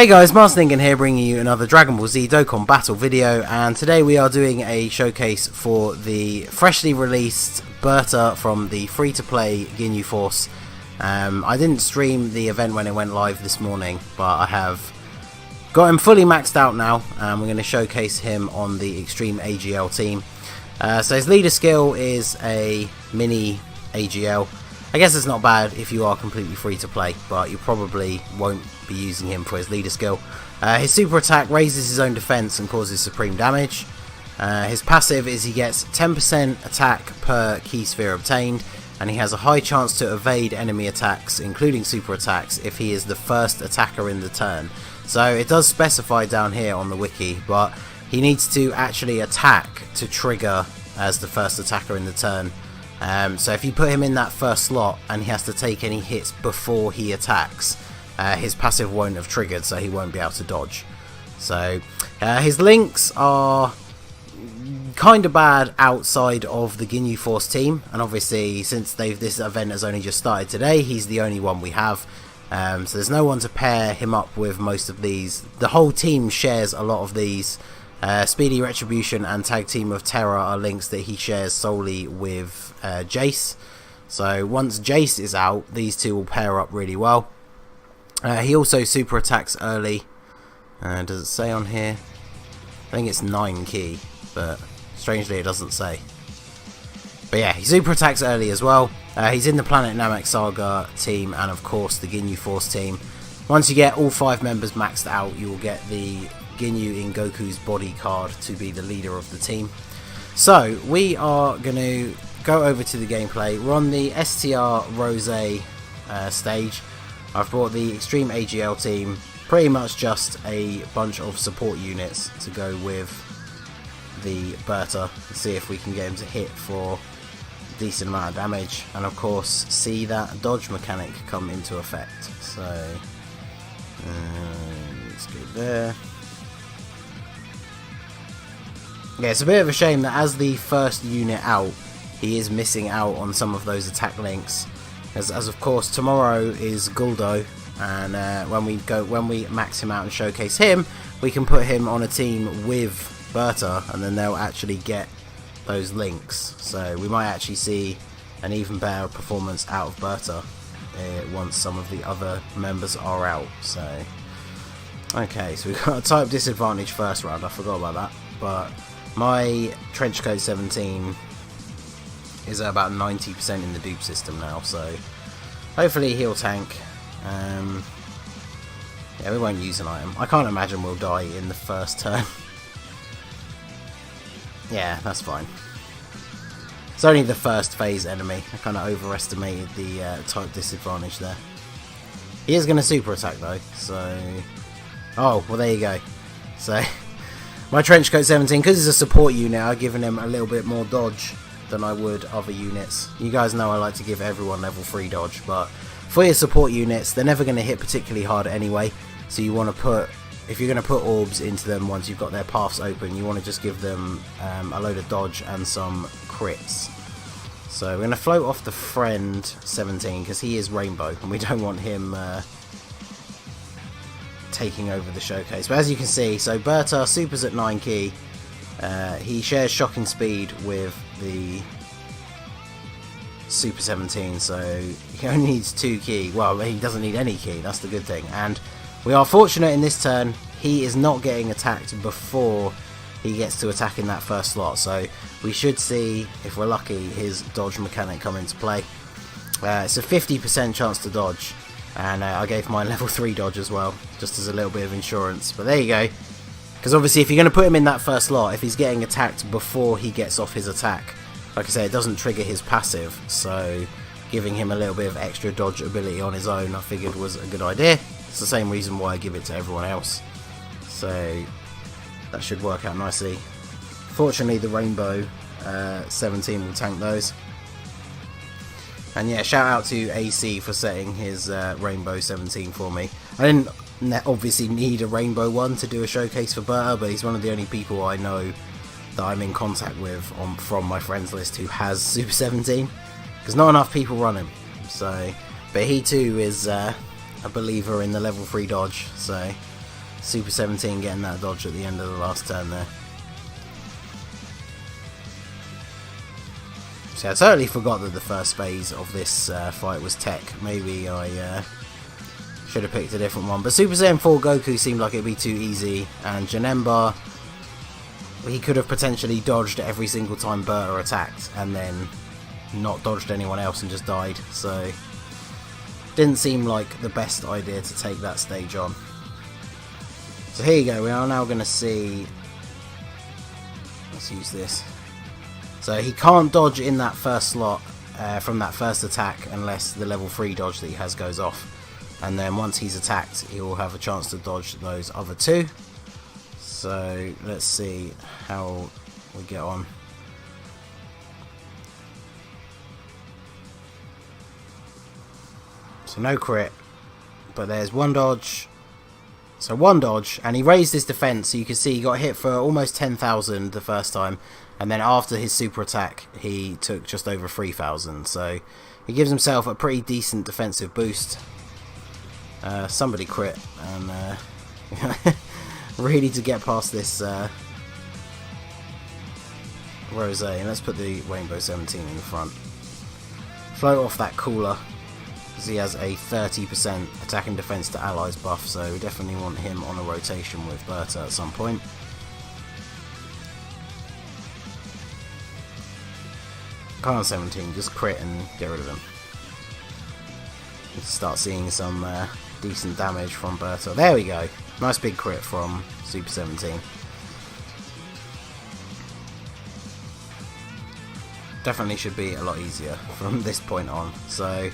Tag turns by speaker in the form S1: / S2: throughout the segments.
S1: Hey guys, Ningen here, bringing you another Dragon Ball Z Dokkan battle video, and today we are doing a showcase for the freshly released Burter from the free-to-play Ginyu Force. I didn't stream the event when it went live this morning, but I have got him fully maxed out now, and we're going to showcase him on the Extreme AGL team. So his leader skill is a mini AGL. I guess it's not bad if you are completely free to play, but you probably won't be using him for his leader skill. His super attack raises his own defense and causes supreme damage. His passive is he gets 10% attack per key sphere obtained, and he has a high chance to evade enemy attacks, including super attacks, if he is the first attacker in the turn. So it does specify down here on the wiki, but he needs to actually attack to trigger as the first attacker in the turn. So if you put him in that first slot and he has to take any hits before he attacks, his passive won't have triggered, so he won't be able to dodge. So his links are kind of bad outside of the Ginyu Force team, and obviously since this event has only just started today, he's the only one we have. So there's no one to pair him up with most of these. The whole team shares a lot of these. Speedy Retribution and Tag Team of Terror are links that he shares solely with Jace. So once Jace is out, these two will pair up really well. He also super attacks early. Does it say on here? I think it's 9 key, but strangely it doesn't say. But yeah, he super attacks early as well. He's in the Planet Namek Saga team and of course the Ginyu Force team. Once you get all 5 members maxed out, you will get the Ginyu in Goku's body card to be the leader of the team. So we are going to go over to the gameplay. We're on the STR Rose stage. I've brought the Extreme AGL team, pretty much just a bunch of support units to go with the Burter and see if we can get him to hit for a decent amount of damage, and of course see that dodge mechanic come into effect. So let's go there. Yeah, it's a bit of a shame that as the first unit out, he is missing out on some of those attack links. As of course tomorrow is Guldo, and when we max him out and showcase him, we can put him on a team with Burter, and then they'll actually get those links. So we might actually see an even better performance out of Burter once some of the other members are out. So okay, so we've got a type disadvantage first round. I forgot about that, but my Trenchcoat 17 is at about 90% in the dupe system now, so hopefully he'll tank. Yeah, we won't use an item. I can't imagine we'll die in the first turn. Yeah, that's fine. It's only the first phase enemy. I kind of overestimated the type disadvantage there. He is going to super attack though, so... Oh, well there you go. So... My Trenchcoat 17, because he's a support unit, I've given him a little bit more dodge than I would other units. You guys know I like to give everyone level 3 dodge, but for your support units, they're never going to hit particularly hard anyway. So you want to put, if you're going to put orbs into them once you've got their paths open, you want to just give them a load of dodge and some crits. So we're going to float off the friend 17, because he is Rainbow, and we don't want him... taking over the showcase. But as you can see, so Burter supers at 9 key. He shares shocking speed with the Super 17, so he only needs 2 key. Well, he doesn't need any key, that's the good thing. And we are fortunate in this turn, he is not getting attacked before he gets to attack in that first slot, so we should see, if we're lucky, his dodge mechanic come into play. It's a 50% chance to dodge. And I gave mine level 3 dodge as well, just as a little bit of insurance. But there you go. Because obviously if you're going to put him in that first slot, if he's getting attacked before he gets off his attack, like I say, it doesn't trigger his passive. So giving him a little bit of extra dodge ability on his own, I figured was a good idea. It's the same reason why I give it to everyone else. So that should work out nicely. Fortunately the Rainbow 17 will tank those. And yeah, shout out to AC for setting his Rainbow 17 for me. I didn't obviously need a Rainbow one to do a showcase for Burter, but he's one of the only people I know that I'm in contact with from my friends list who has Super 17, because not enough people run him. So, but he too is a believer in the level 3 dodge, so Super 17 getting that dodge at the end of the last turn there. So I totally forgot that the first phase of this fight was tech. Maybe I should have picked a different one. But Super Saiyan 4 Goku seemed like it'd be too easy, and Janemba, he could have potentially dodged every single time Burter attacked and then not dodged anyone else and just died. So didn't seem like the best idea to take that stage on. So here you go, we are now going to see, let's use this. So he can't dodge in that first slot from that first attack unless the level 3 dodge that he has goes off. And then once he's attacked, he will have a chance to dodge those other two. So let's see how we get on. So no crit, but there's one dodge. So one dodge, and he raised his defense, so you can see he got hit for almost 10,000 the first time, and then after his super attack he took just over 3,000, so he gives himself a pretty decent defensive boost. Somebody crit, and really to get past this Rose, and let's put the Rainbow 17 in the front. Float off that cooler, because he has a 30% attack and defense to allies buff, so we definitely want him on a rotation with Burter at some point. Khan 17, just crit and get rid of him. Let's start seeing some decent damage from Burter. There we go. Nice big crit from Super 17. Definitely should be a lot easier from this point on. So,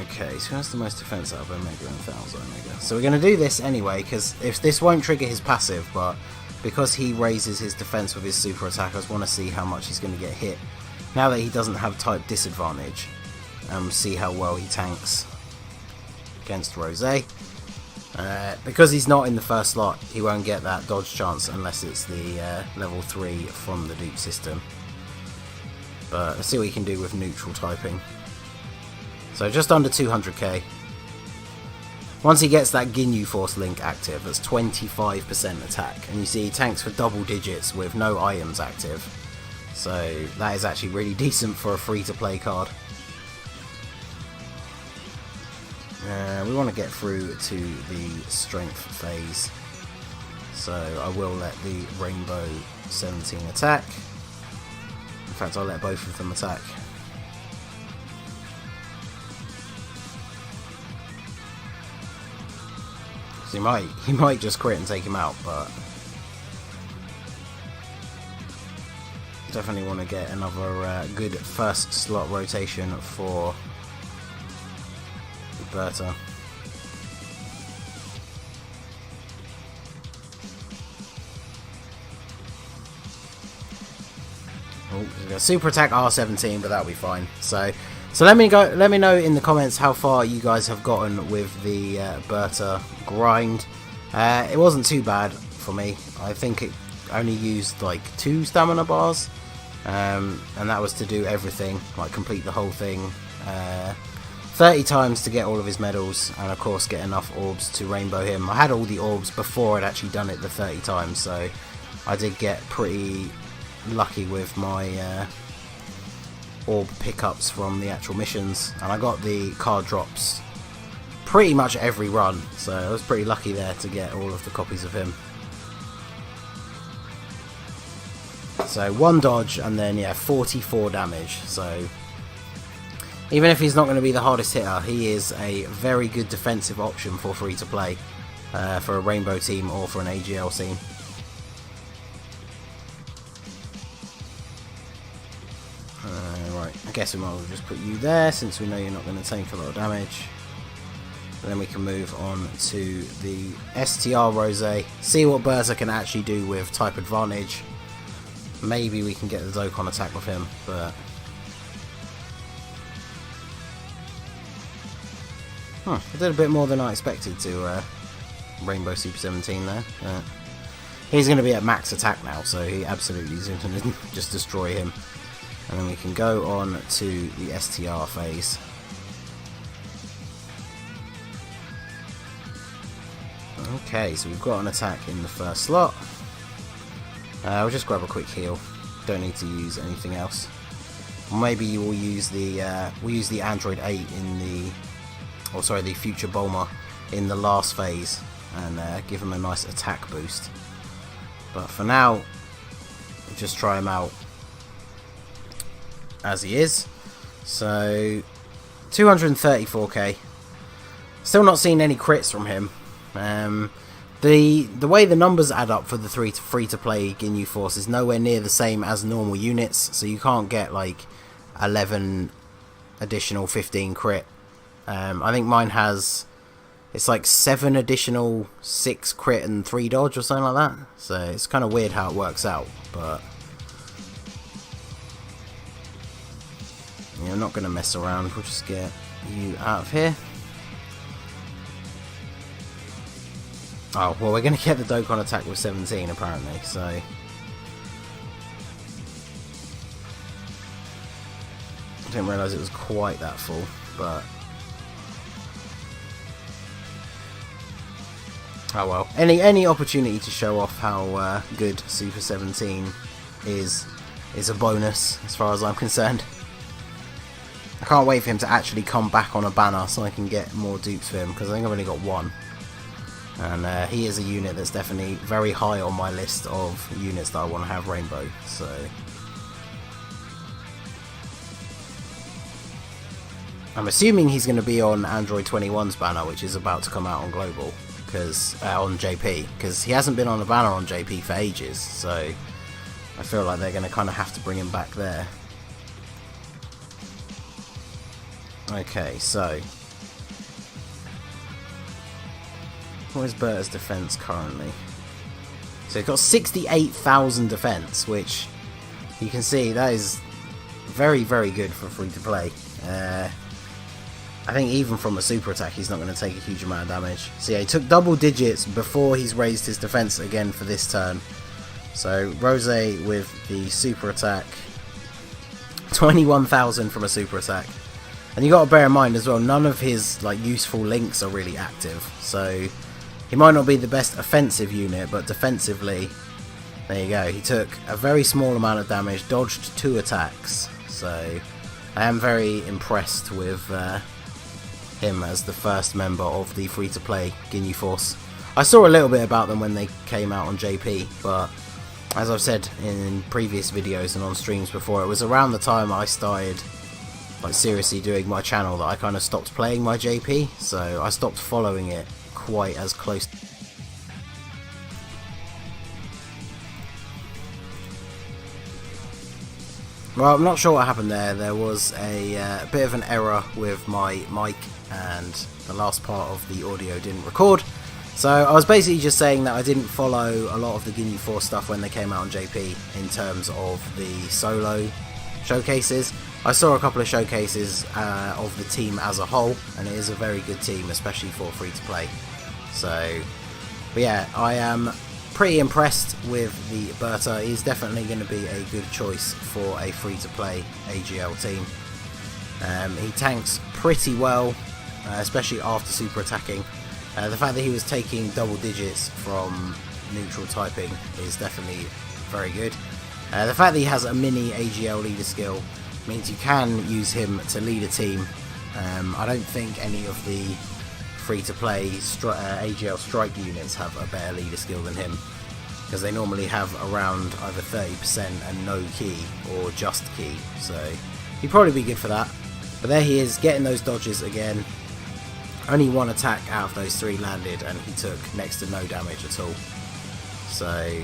S1: okay, so that's the most defense out of Omega and Thousand Omega. So we're going to do this anyway, because if this won't trigger his passive, but because he raises his defense with his super attack, I just want to see how much he's going to get hit. Now that he doesn't have type disadvantage, see how well he tanks against Rose. Because he's not in the first slot, he won't get that dodge chance unless it's the level 3 from the dupe system. But let's see what he can do with neutral typing. So just under 200k. Once he gets that Ginyu Force link active, that's 25% attack. And you see he tanks for double digits with no items active. So that is actually really decent for a free-to-play card. We want to get through to the strength phase. So I will let the Rainbow 17 attack. In fact, I'll let both of them attack. So he might just crit and take him out, but definitely want to get another good first slot rotation for Burter. Oh, super attack R17, but that'll be fine. So let me know in the comments how far you guys have gotten with the Burter grind. It wasn't too bad for me. I think it only used like 2 stamina bars, and that was to do everything, like complete the whole thing 30 times to get all of his medals, and of course get enough orbs to rainbow him. I had all the orbs before I'd actually done it the 30 times, so I did get pretty lucky with my orb pickups from the actual missions, and I got the card drops pretty much every run, so I was pretty lucky there to get all of the copies of him. So one dodge and then yeah, 44 damage. So even if he's not going to be the hardest hitter, he is a very good defensive option for free to play for a Rainbow team or for an AGL team. Right, I guess we might as well just put you there since we know you're not going to take a lot of damage. And then we can move on to the STR Rose. See what Burter can actually do with type advantage. Maybe we can get the Dokkan attack with him, but I did a bit more than I expected to Rainbow Super 17 there. He's going to be at max attack now, so he absolutely is going to just destroy him. And then we can go on to the STR phase. Okay, so we've got an attack in the first slot. We'll just grab a quick heal. Don't need to use anything else. Maybe you will use the we'll use the Android 8 in the Future Bulma in the last phase and give him a nice attack boost. But for now, we'll just try him out as he is. So 234k. Still not seen any crits from him. The way the numbers add up for the free-to-play Ginyu Force is nowhere near the same as normal units, so you can't get like 11 additional 15 crit. I think mine has, it's like 7 additional 6 crit and 3 dodge or something like that, so it's kind of weird how it works out, but I'm not going to mess around. We'll just get you out of here. Oh, well, we're going to get the Dokkan attack with 17 apparently, so I didn't realise it was quite that full, but oh well. Any opportunity to show off how good Super 17 is a bonus as far as I'm concerned. I can't wait for him to actually come back on a banner so I can get more dupes for him, because I think I've only got one. And he is a unit that's definitely very high on my list of units that I want to have Rainbow. So I'm assuming he's going to be on Android 21's banner, which is about to come out on Global, because on JP, because he hasn't been on a banner on JP for ages. So I feel like they're going to kind of have to bring him back there. Okay, so what is Burter's defense currently? So he's got 68,000 defense, which you can see that is very, very good for free to play. I think even from a super attack he's not going to take a huge amount of damage. So yeah, he took double digits before he's raised his defense again for this turn. So Rose with the super attack, 21,000 from a super attack. And you got to bear in mind as well, none of his like useful links are really active. So he might not be the best offensive unit, but defensively, there you go. He took a very small amount of damage, dodged 2 attacks. So I am very impressed with him as the first member of the free-to-play Ginyu Force. I saw a little bit about them when they came out on JP, but as I've said in previous videos and on streams before, it was around the time I started like seriously doing my channel that I kind of stopped playing my JP, so I stopped following it quite as close. Well, I'm not sure what happened there. There was a bit of an error with my mic and the last part of the audio didn't record. So I was basically just saying that I didn't follow a lot of the Ginyu Force stuff when they came out on JP in terms of the solo showcases. I saw a couple of showcases of the team as a whole, and it is a very good team, especially for free to play. So, but yeah, I am pretty impressed with the Burter. He's definitely going to be a good choice for a free to play AGL team. He tanks pretty well, especially after super attacking. The fact that he was taking double digits from neutral typing is definitely very good. The fact that he has a mini AGL leader skill means you can use him to lead a team. I don't think any of the free-to-play AGL strike units have a better leader skill than him, because they normally have around either 30% and no key or just key, so he'd probably be good for that. But there he is, getting those dodges again. Only 1 attack out of those 3 landed, and he took next to no damage at all. So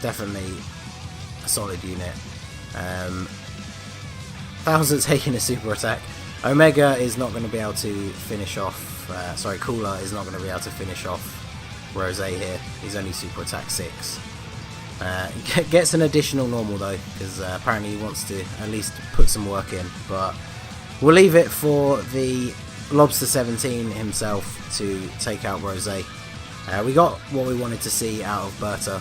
S1: definitely a solid unit. 1000 taking a super attack. Omega is not going to be able to finish off, Cooler is not going to be able to finish off Rose here. He's only super attack 6. He gets an additional normal though, because apparently he wants to at least put some work in, but we'll leave it for the Lobster 17 himself to take out Rose. We got what we wanted to see out of Burter.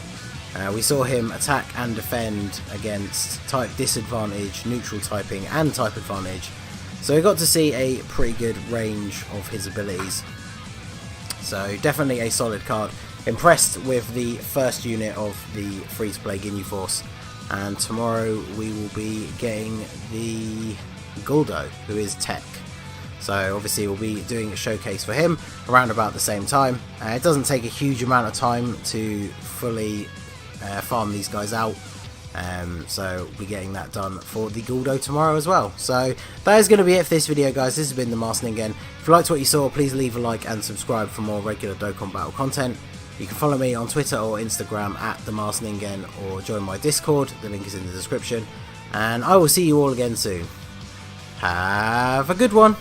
S1: We saw him attack and defend against type disadvantage, neutral typing and type advantage, so we got to see a pretty good range of his abilities. So definitely a solid card. Impressed with the first unit of the free-to-play Ginyu Force, and tomorrow we will be getting the Guldo, who is tech. So obviously we'll be doing a showcase for him around about the same time. It doesn't take a huge amount of time to fully farm these guys out, so we'll be getting that done for the Guldo tomorrow as well. So that is going to be it for this video, guys. This has been the Masked Ningen. If you liked what you saw, please leave a like and subscribe for more regular Dokkan Battle content. You can follow me on Twitter or Instagram at the Masked Ningen, or join my Discord, the link is in the description, and I will see you all again soon. Have a good one.